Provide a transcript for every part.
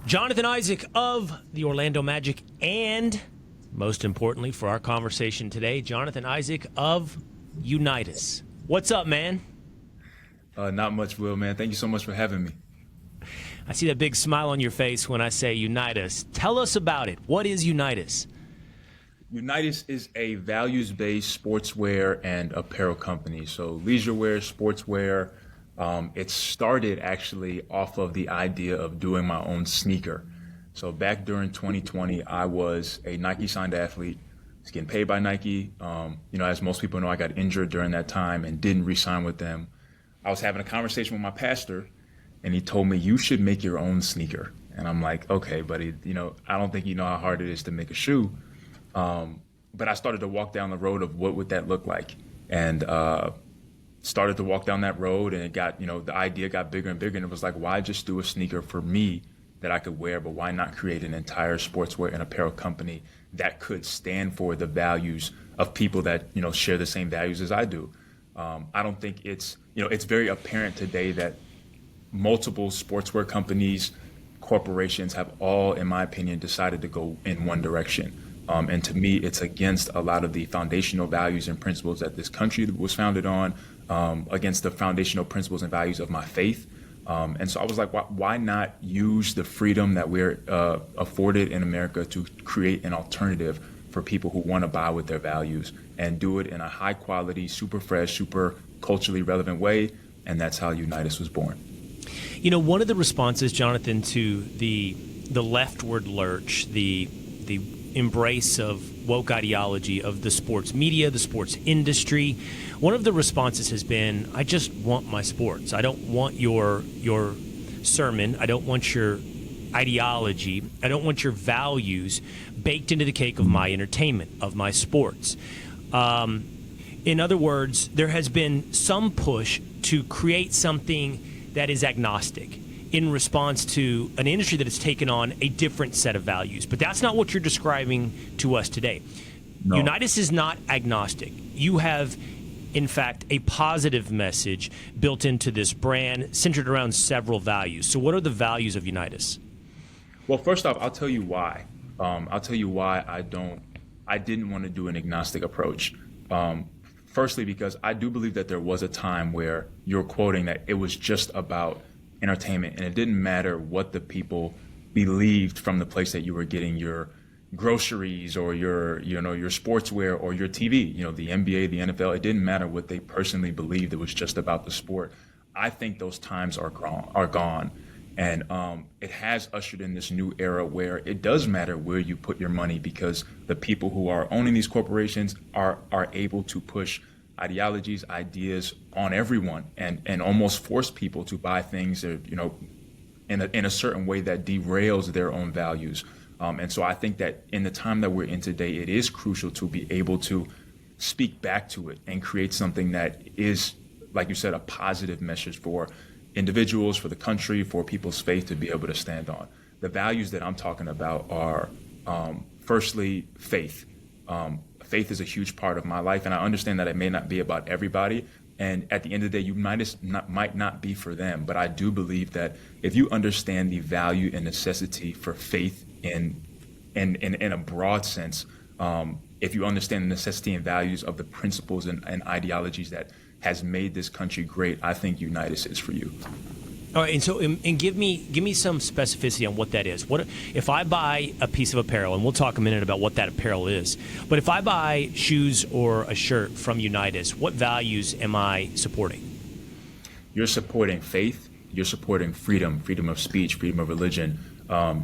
Jonathan Isaac of the Orlando Magic, and most importantly for our conversation today, Jonathan Isaac of Unitus. What's up, man? Not much, Will, man. Thank you so much for having me. I see that big smile on your face when I say Unitus. Tell us about it. What is Unitus? Unitus is a values-based sportswear and apparel company. So leisure wear, sportswear. It started actually off of the idea of doing my own sneaker. So back during 2020, I was a Nike signed athlete. I was getting paid by Nike. As most people know, I got injured during that time and didn't re-sign with them. I was having a conversation with my pastor, and he told me, you should make your own sneaker. And I'm like, okay, buddy, I don't think you know how hard it is to make a shoe. But I started to walk down the road of what would that look like. And started to walk down that road, and it got, the idea got bigger and bigger. And it was like, why just do a sneaker for me that I could wear, but why not create an entire sportswear and apparel company that could stand for the values of people that, share the same values as I do? I don't think it's very apparent today that multiple sportswear companies, corporations have all, in my opinion, decided to go in one direction. And to me, it's against a lot of the foundational values and principles that this country was founded on, against the foundational principles and values of my faith. And so I was like, why not use the freedom that we're afforded in America to create an alternative for people who want to buy with their values and do it in a high quality, super fresh, super culturally relevant way. And that's how Unitus was born. One of the responses, Jonathan, to the leftward lurch, the embrace of woke ideology of the sports media, the sports industry, one of the responses has been, I just want my sports. I don't want your sermon. I don't want your ideology. I don't want your values baked into the cake of my entertainment, of my sports. In other words, there has been some push to create something that is agnostic in response to an industry that has taken on a different set of values. But that's not what you're describing to us today. No. Unitus is not agnostic. You have, in fact, a positive message built into this brand centered around several values. So what are the values of Unitus? Well, first off, I'll tell you why. I'll tell you why I didn't want to do an agnostic approach. Firstly, because I do believe that there was a time where you're quoting that it was just about entertainment, and it didn't matter what the people believed from the place that you were getting your groceries or your sportswear or your TV, the NBA, the NFL. It didn't matter what they personally believed. It was just about the sport. I think those times are gone. And it has ushered in this new era where it does matter where you put your money, because the people who are owning these corporations are able to push ideologies, ideas on everyone, and almost force people to buy things that, in a certain way that derails their own values. And so I think that in the time that we're in today, it is crucial to be able to speak back to it and create something that is, like you said, a positive message for individuals, for the country, for people's faith to be able to stand on. The values that I'm talking about are, firstly, faith. Faith is a huge part of my life, and I understand that it may not be about everybody. And at the end of the day, Unitus might not be for them. But I do believe that if you understand the value and necessity for faith in a broad sense, if you understand the necessity and values of the principles and ideologies that has made this country great, I think Unitus is for you. All right, and so give me some specificity on what that is. What if I buy a piece of apparel, and we'll talk a minute about what that apparel is. But if I buy shoes or a shirt from Unitus, what values am I supporting? You're supporting faith. You're supporting freedom of speech, freedom of religion.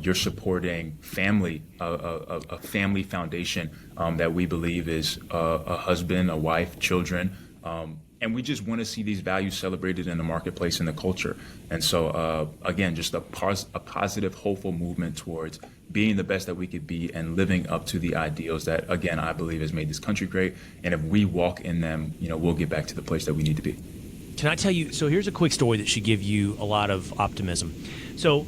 You're supporting family, a family foundation that we believe is a husband, a wife, children. And we just want to see these values celebrated in the marketplace and the culture. And so, again, just a positive, hopeful movement towards being the best that we could be and living up to the ideals that, again, I believe has made this country great. And if we walk in them, we'll get back to the place that we need to be. Can I tell you, so here's a quick story that should give you a lot of optimism. So,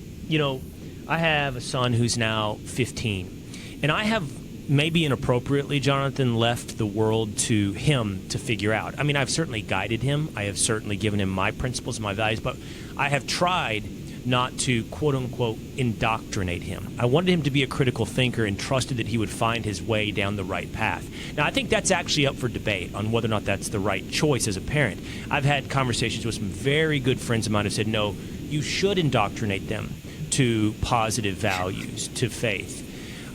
I have a son who's now 15, and I have maybe inappropriately, Jonathan, left the world to him to figure out. I mean, I've certainly guided him. I have certainly given him my principles and my values, but I have tried not to, quote unquote, indoctrinate him. I wanted him to be a critical thinker and trusted that he would find his way down the right path. Now, I think that's actually up for debate on whether or not that's the right choice as a parent. I've had conversations with some very good friends of mine who said, no, you should indoctrinate them to positive values, to faith.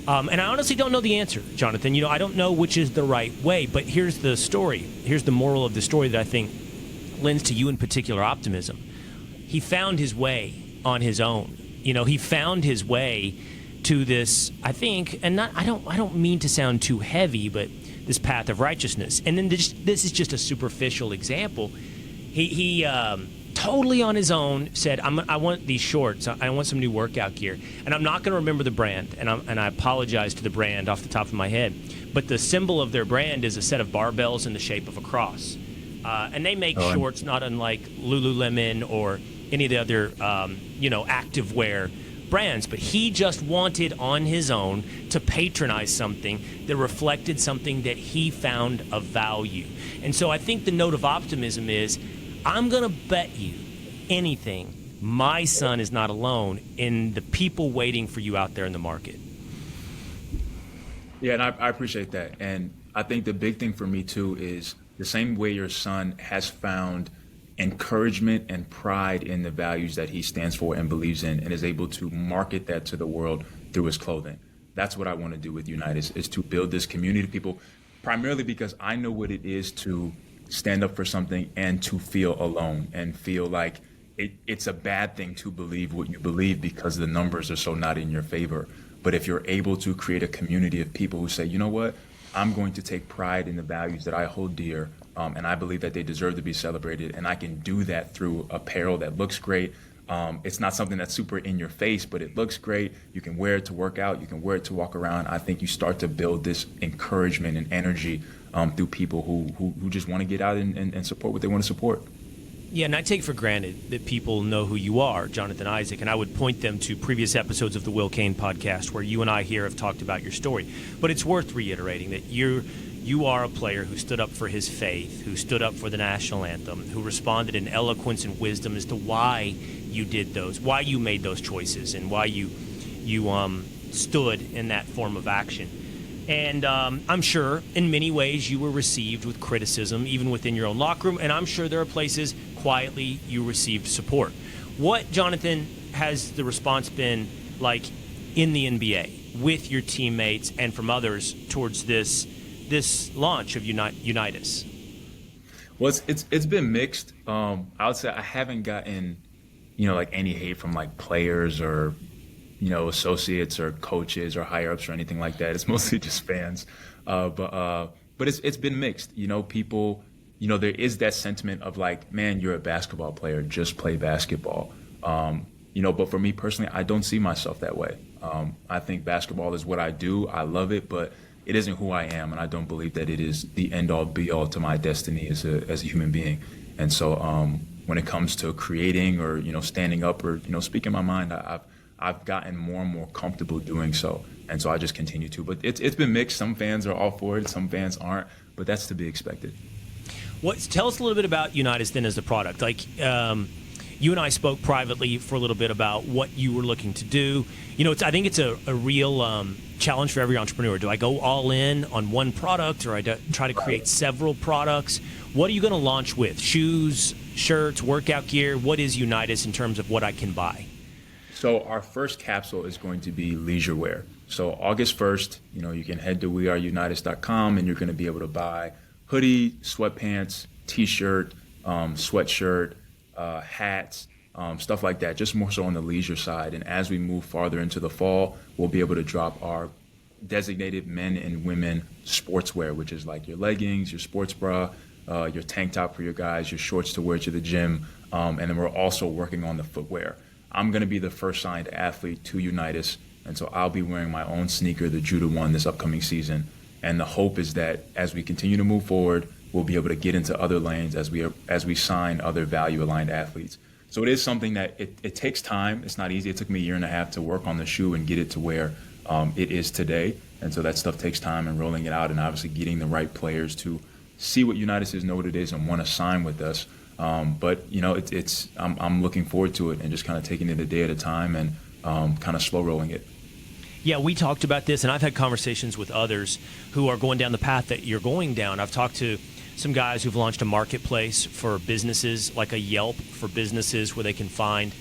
And I honestly don't know the answer, Jonathan. I don't know which is the right way, but here's the story. Here's the moral of the story that I think lends to you in particular optimism. He found his way on his own. He found his way to this, I think, and I don't mean to sound too heavy, but this path of righteousness. And then this is just a superficial example. He totally on his own said, I want these shorts. I want some new workout gear. And I'm not going to remember the brand, and I apologize to the brand off the top of my head. But the symbol of their brand is a set of barbells in the shape of a cross. And they make shorts not unlike Lululemon or any of the other, activewear brands. But he just wanted on his own to patronize something that reflected something that he found of value. And so I think the note of optimism is, I'm going to bet you anything my son is not alone in the people waiting for you out there in the market. Yeah, and I appreciate that. And I think the big thing for me, too, is the same way your son has found encouragement and pride in the values that he stands for and believes in and is able to market that to the world through his clothing. That's what I want to do with Unitus, is to build this community of people, primarily because I know what it is to stand up for something and to feel alone and feel like it's a bad thing to believe what you believe because the numbers are so not in your favor. But if you're able to create a community of people who say, you know what, I'm going to take pride in the values that I hold dear, and I believe that they deserve to be celebrated, and I can do that through apparel that looks great. It's not something that's super in your face, but it looks great. You can wear it to work out. You can wear it to walk around. I think you start to build this encouragement and energy through people who just want to get out and support what they want to support. Yeah, and I take for granted that people know who you are, Jonathan Isaac, and I would point them to previous episodes of the Will Cain Podcast where you and I here have talked about your story. But it's worth reiterating that you are a player who stood up for his faith, who stood up for the national anthem, who responded in eloquence and wisdom as to why you did those, why you made those choices, and why you stood in that form of action. And I'm sure in many ways you were received with criticism, even within your own locker room, and I'm sure there are places quietly you received support. What, Jonathan, has the response been like in the NBA with your teammates and from others towards this launch of Unitus? Well, it's been mixed. I would say I haven't gotten, any hate from like players or, associates or coaches or higher ups or anything like that. It's mostly just fans. But it's been mixed. People, there is that sentiment of like, man, you're a basketball player, just play basketball. But for me personally, I don't see myself that way. I think basketball is what I do. I love it, but it isn't who I am, and I don't believe that it is the end-all, be-all to my destiny as a human being. And so when it comes to creating or, standing up or, speaking my mind, I've gotten more and more comfortable doing so. And so I just continue to. But it's been mixed. Some fans are all for it. Some fans aren't. But that's to be expected. Tell us a little bit about Unitus then as the product. Like, you and I spoke privately for a little bit about what you were looking to do. I think it's a real challenge for every entrepreneur. Do I go all in on one product, or I try to create several products? What are you going to launch with? Shoes, shirts, workout gear? What is Unitus in terms of what I can buy? So our first capsule is going to be leisure wear. So August 1st, you can head to weareunitus.com and you're going to be able to buy hoodie, sweatpants, t-shirt, sweatshirt, hats, stuff like that, just more so on the leisure side. And as we move farther into the fall, we'll be able to drop our designated men and women sportswear, which is like your leggings, your sports bra, your tank top for your guys, your shorts to wear to the gym. And then we're also working on the footwear. I'm going to be the first signed athlete to Unitus, and so I'll be wearing my own sneaker, the Judah 1, this upcoming season. And the hope is that as we continue to move forward, we'll be able to get into other lanes as we sign other value-aligned athletes. So it is something that it takes time. It's not easy. It took me a year and a half to work on the shoe and get it to where it is today. And so that stuff takes time, and rolling it out and obviously getting the right players to see what Unitus is, know what it is, and want to sign with us. But I'm looking forward to it and just kind of taking it a day at a time and kind of slow rolling it. Yeah, we talked about this, and I've had conversations with others who are going down the path that you're going down. I've talked to some guys who've launched a marketplace for businesses, like a Yelp for businesses, where they can find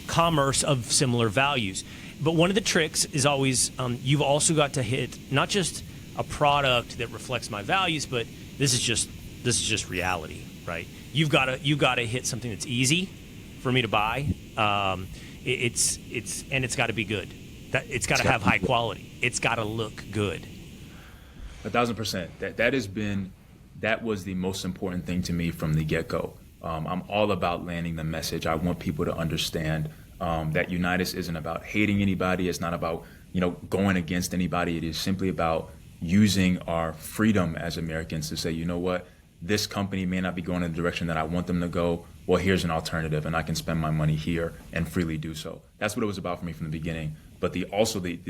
commerce of similar values. But one of the tricks is always you've also got to hit not just a product that reflects my values, but this is just reality, right? You've got to hit something that's easy for me to buy. It's got to be good. It's got to have high quality. It's got to look good. 1,000%. That was the most important thing to me from the get-go. I'm all about landing the message. I want people to understand that Unitus isn't about hating anybody. It's not about going against anybody. It is simply about using our freedom as Americans to say, you know what, this company may not be going in the direction that I want them to go. Well, here's an alternative, and I can spend my money here and freely do so. That's what it was about for me from the beginning. But the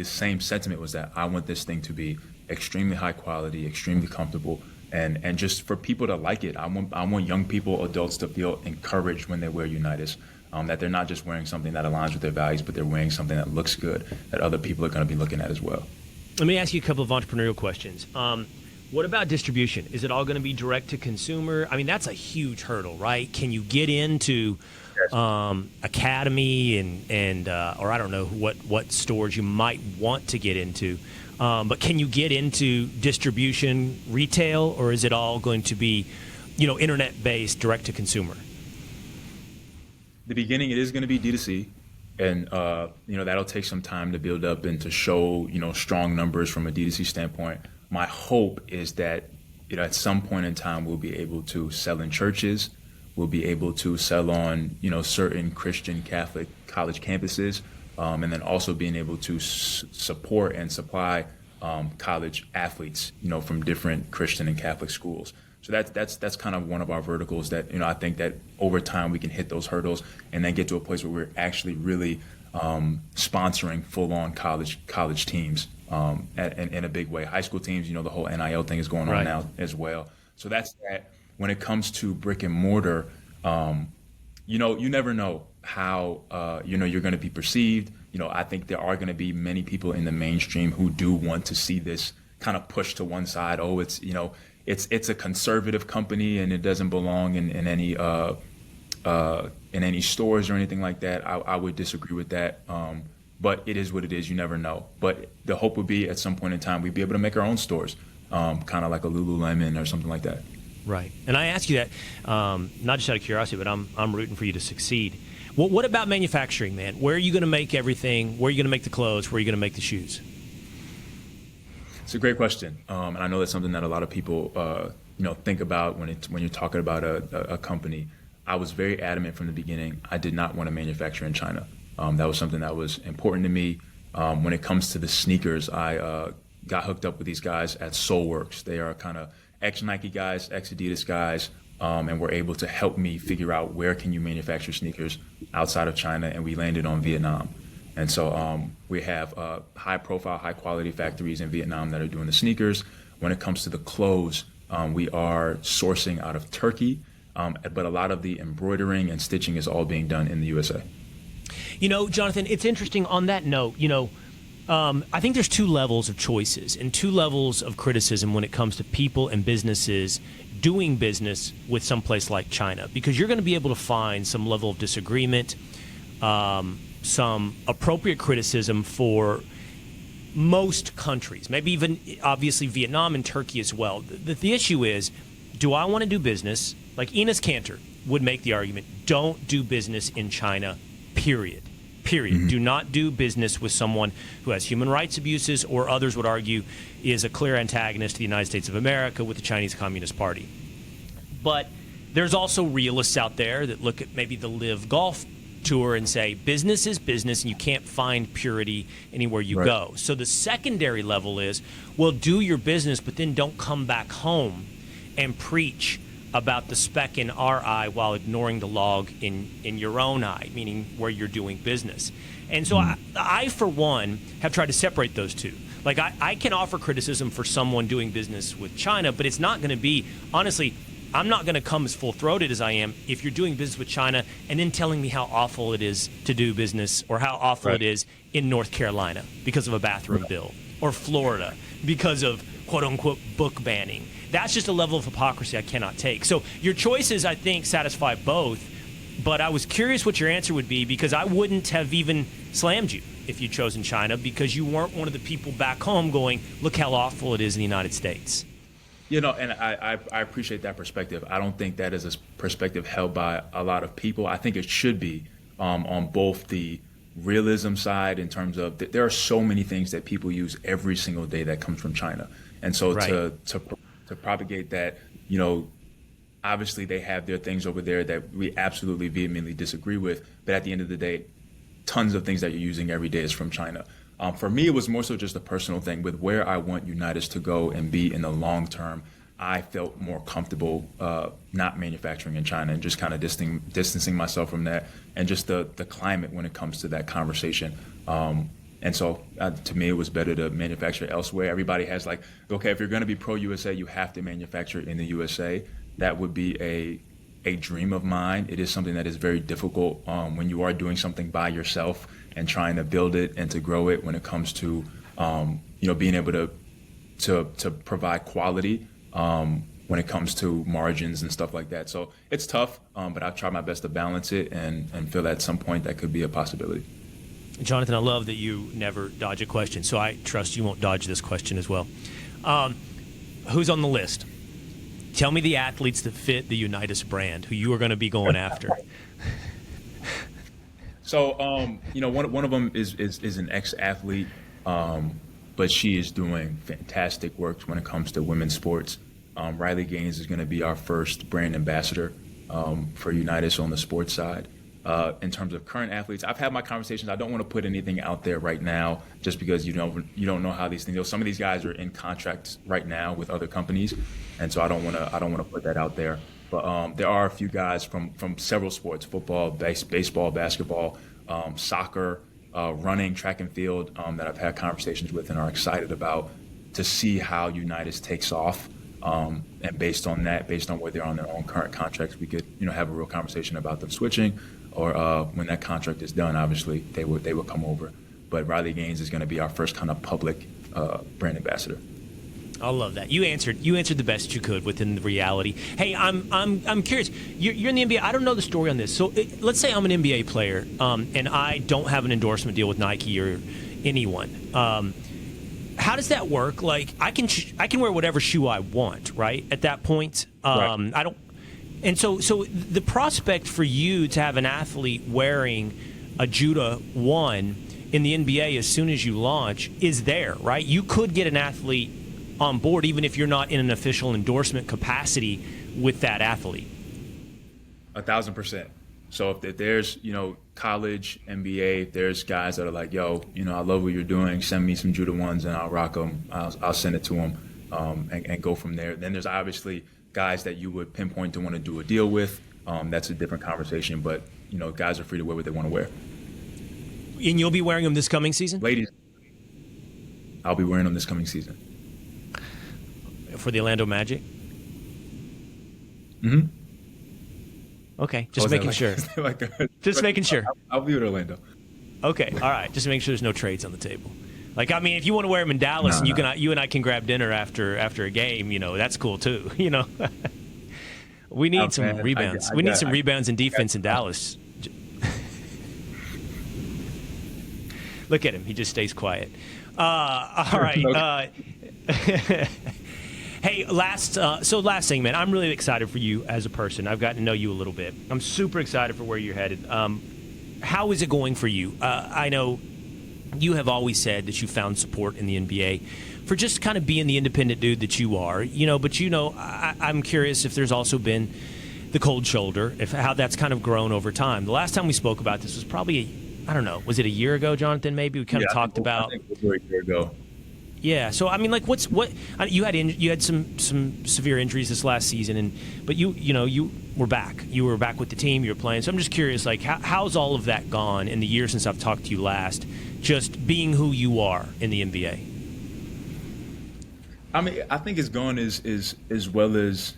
same sentiment was that I want this thing to be extremely high quality, extremely comfortable, and just for people to like it. I want young people, adults to feel encouraged when they wear Unitus, that they're not just wearing something that aligns with their values, but they're wearing something that looks good, that other people are going to be looking at as well. Let me ask you a couple of entrepreneurial questions. What about distribution? Is it all going to be direct to consumer? I mean, that's a huge hurdle, right? Can you get into Academy and or I don't know what stores you might want to get into, but can you get into distribution retail, or is it all going to be, internet-based, direct to consumer? The beginning, it is going to be D2C. And, that'll take some time to build up and to show, strong numbers from a D2C standpoint. My hope is that, at some point in time, we'll be able to sell in churches. We'll be able to sell on, certain Christian Catholic college campuses, and then also being able to support and supply college athletes, from different Christian and Catholic schools. So that's kind of one of our verticals that, I think that over time we can hit those hurdles and then get to a place where we're actually really sponsoring full-on college teams in a big way. High school teams, the whole NIL thing is going on now as well. So that's that. When it comes to brick and mortar, you never know how, you're going to be perceived. I think there are going to be many people in the mainstream who do want to see this kind of pushed to one side. Oh, it's a conservative company and it doesn't belong in any stores or anything like that. I would disagree with that. But it is what it is. You never know. But the hope would be at some point in time we'd be able to make our own stores, kind of like a Lululemon or something like that. Right. And I ask you that not just out of curiosity, but I'm rooting for you to succeed. What about manufacturing, man? Where are you going to make everything? Where are you going to make the clothes? Where are you going to make the shoes? It's a great question, and I know that's something that a lot of people, think about when you're talking about a company. I was very adamant from the beginning. I did not want to manufacture in China. That was something that was important to me. When it comes to the sneakers, I got hooked up with these guys at Soulworks. They are kind of ex-Nike guys, ex-Adidas guys, and were able to help me figure out where can you manufacture sneakers outside of China, and we landed on Vietnam. And so we have high-profile, high-quality factories in Vietnam that are doing the sneakers. When it comes to the clothes, we are sourcing out of Turkey, but a lot of the embroidering and stitching is all being done in the USA. Jonathan, it's interesting on that note, I think there's two levels of choices and two levels of criticism when it comes to people and businesses doing business with some place like China, because you're going to be able to find some level of disagreement, some appropriate criticism for most countries, maybe even obviously Vietnam and Turkey as well. The issue is, do I want to do business? Like Enes Kanter would make the argument, don't do business in China, period. Mm-hmm. Do not do business with someone who has human rights abuses, or others would argue is a clear antagonist to the United States of America with the Chinese Communist Party. But there's also realists out there that look at maybe the Live Golf Tour and say business is business and you can't find purity anywhere you go. So the secondary level is, well, do your business, but then don't come back home and preach about the speck in our eye while ignoring the log in your own eye, meaning where you're doing business. And so I, for one, have tried to separate those two. Like I can offer criticism for someone doing business with China, but it's not going to be, honestly, I'm not going to come as full-throated as I am if you're doing business with China and then telling me how awful it is to do business or how awful it is in North Carolina because of a bathroom bill or Florida because of quote-unquote book banning. That's just a level of hypocrisy I cannot take. So your choices, I think, satisfy both, but I was curious what your answer would be because I wouldn't have even slammed you if you'd chosen China because you weren't one of the people back home going, look how awful it is in the United States. And I appreciate that perspective. I don't think that is a perspective held by a lot of people. I think it should be on both the realism side in terms of there are so many things that people use every single day that comes from China. And so to propagate that, obviously they have their things over there that we absolutely vehemently disagree with. But at the end of the day, tons of things that you're using every day is from China. For me, it was more so just a personal thing with where I want Unitus to go and be in the long term. I felt more comfortable not manufacturing in China and just kind of distancing myself from that and just the climate when it comes to that conversation. And so to me, it was better to manufacture elsewhere. Everybody has like, okay, if you're going to be pro-USA, you have to manufacture in the USA. That would be a dream of mine. It is something that is very difficult when you are doing something by yourself and trying to build it and to grow it when it comes to, being able to provide quality when it comes to margins and stuff like that. So it's tough, but I've tried my best to balance it and feel that at some point that could be a possibility. Jonathan, I love that you never dodge a question, so I trust you won't dodge this question as well. Who's on the list? Tell me the athletes that fit the Unitus brand, who you are going to be going after. So, one of them is an ex-athlete, but she is doing fantastic work when it comes to women's sports. Riley Gaines is going to be our first brand ambassador for Unitus on the sports side. In terms of current athletes, I've had my conversations. I don't want to put anything out there right now, just because you don't know how these things go. Some of these guys are in contracts right now with other companies, and so I don't want to put that out there. But there are a few guys from several sports: football, baseball, basketball, soccer, running, track and field that I've had conversations with and are excited about to see how Unitus takes off. And based on where they're on their own current contracts, we could have a real conversation about them switching. Or when that contract is done, obviously they would come over. But Riley Gaines is going to be our first kind of public brand ambassador. I love that. You answered the best you could within the reality. Hey, I'm curious. You're in the NBA. I don't know the story on this. So let's say I'm an NBA player and I don't have an endorsement deal with Nike or anyone. How does that work? Like I can wear whatever shoe I want, right? At that point, Right. I don't. And so the prospect for you to have an athlete wearing a Judah 1 in the NBA as soon as you launch is there, right? You could get an athlete on board even if you're not in an official endorsement capacity with that athlete. 1,000%. So if there's, college, NBA, if there's guys that are like, yo, I love what you're doing, send me some Judah 1s and I'll rock them. I'll send it to them and go from there. Then there's obviously guys that you would pinpoint to want to do a deal with. That's a different conversation, but guys are free to wear what they want to wear. And you'll be wearing them this coming season? Ladies, I'll be wearing them this coming season. For the Orlando Magic? Mm-hmm. Okay, just making sure. Just making sure. I'll be with Orlando. Okay, all right. Just make sure there's no trades on the table. Like, I mean, if you want to wear them in Dallas and you and I can grab dinner after a game, that's cool too. We need some rebounds. We need some rebounds and defense in Dallas. Look at him; he just stays quiet. All right. Hey, last thing, man. I'm really excited for you as a person. I've gotten to know you a little bit. I'm super excited for where you're headed. How is it going for you? I know you have always said that you found support in the NBA for just kind of being the independent dude that you are, but I'm curious if there's also been the cold shoulder, how that's kind of grown over time. The last time we spoke about this was probably, I don't know, was it a year ago, Jonathan? Maybe we kind of talked about. I think it was a year ago. Yeah. So I mean, like, you had some severe injuries this last season, but you were back. You were back with the team. You were playing. So I'm just curious, like, how's all of that gone in the year since I've talked to you last? Just being who you are in the NBA. I mean, I think it's gone as well as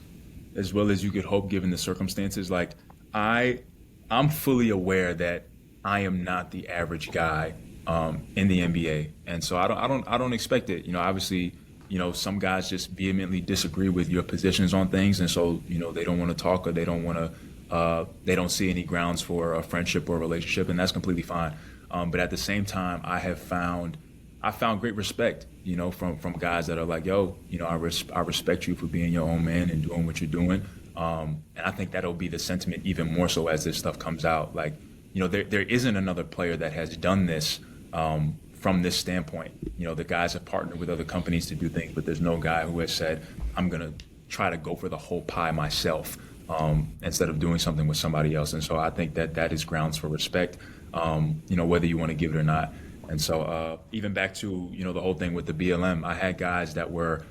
as well as you could hope given the circumstances. Like I'm fully aware that I am not the average guy in the NBA, and so I don't expect it. Obviously, some guys just vehemently disagree with your positions on things, and so they don't want to talk, or they don't see any grounds for a friendship or a relationship, and that's completely fine. But at the same time, I found great respect, from guys that are like, yo, I respect you for being your own man and doing what you're doing. And I think that'll be the sentiment even more so as this stuff comes out. Like, there isn't another player that has done this from this standpoint. The guys have partnered with other companies to do things, but there's no guy who has said, I'm going to try to go for the whole pie myself instead of doing something with somebody else. And so I think that is grounds for respect, whether you want to give it or not. And so even back to, the whole thing with the BLM, I had guys that were,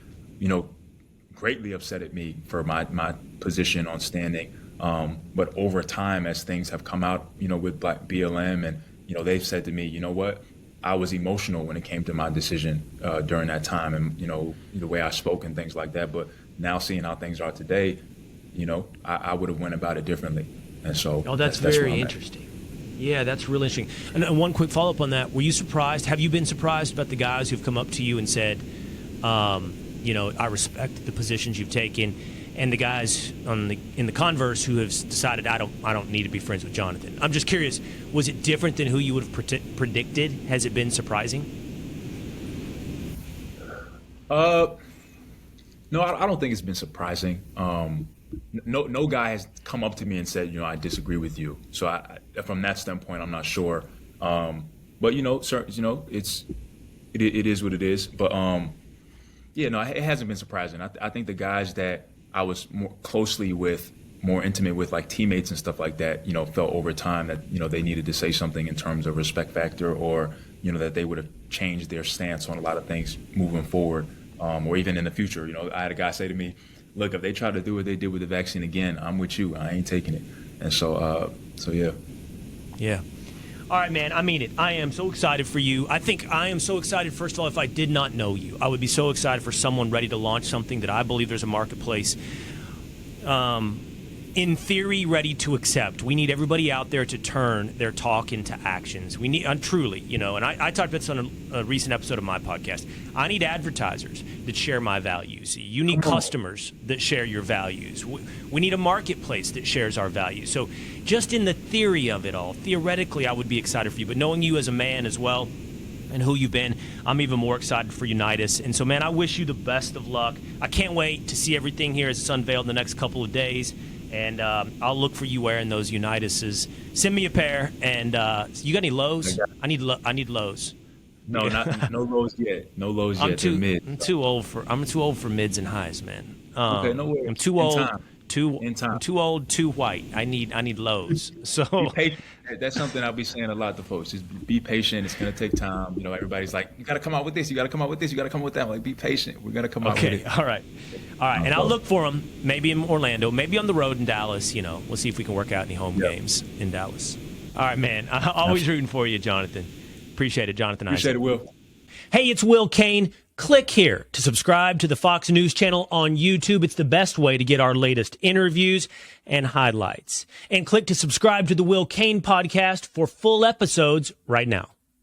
greatly upset at me for my position on standing. But over time, as things have come out, with Black BLM, and, they've said to me, you know what, I was emotional when it came to my decision during that time, and, the way I spoke and things like that. But now seeing how things are today, I would have went about it differently. And so that's very interesting. Yeah, that's really interesting. And one quick follow-up on that. Were you surprised? Have you been surprised about the guys who've come up to you and said, I respect the positions you've taken, and the guys in the converse who have decided I don't need to be friends with Jonathan? I'm just curious, was it different than who you would have predicted? Has it been surprising? No, I don't think it's been surprising. No guy has come up to me and said, I disagree with you. So from that standpoint, I'm not sure. But sir, it is what it is. But it hasn't been surprising. I think the guys that I was more closely with, more intimate with, like teammates and stuff like that, felt over time that they needed to say something in terms of respect factor, or that they would have changed their stance on a lot of things moving forward, or even in the future. I had a guy say to me, look, if they try to do what they did with the vaccine again, I'm with you. I ain't taking it. And so yeah. Yeah. All right, man. I mean it. I am so excited for you. I think I am so excited, first of all, if I did not know you. I would be so excited for someone ready to launch something that I believe there's a marketplace, in theory, ready to accept. We need everybody out there to turn their talk into actions. We need, truly, and I talked about this on a recent episode of my podcast. I need advertisers that share my values. You need customers that share your values. We need a marketplace that shares our values. So just in the theory of it all, theoretically, I would be excited for you. But knowing you as a man as well, and who you've been, I'm even more excited for Unitus. And so, man, I wish you the best of luck. I can't wait to see everything here as it's unveiled in the next couple of days. And I'll look for you wearing those Unituses. Send me a pair. And you got any lows? I need lows. No, no lows yet. No lows yet. I'm too old for mids and highs, man. Okay, no worries. I'm too old. In time. I'm too old, too white. I need lows. So be patient. That's something I'll be saying a lot to folks. Just be patient. It's gonna take time. Everybody's like, you gotta come out with this. You gotta come out with this. You gotta come with that. I'm like, be patient. We're gonna come out with it. All right. And I'll look for them. Maybe in Orlando. Maybe on the road in Dallas. We'll see if we can work out any home games in Dallas. All right, man. I'm always rooting for you, Jonathan. Appreciate it, Jonathan. Appreciate it, Will. Hey, it's Will Cain. Click here to subscribe to the Fox News channel on YouTube. It's the best way to get our latest interviews and highlights. And click to subscribe to the Will Cain Podcast for full episodes right now.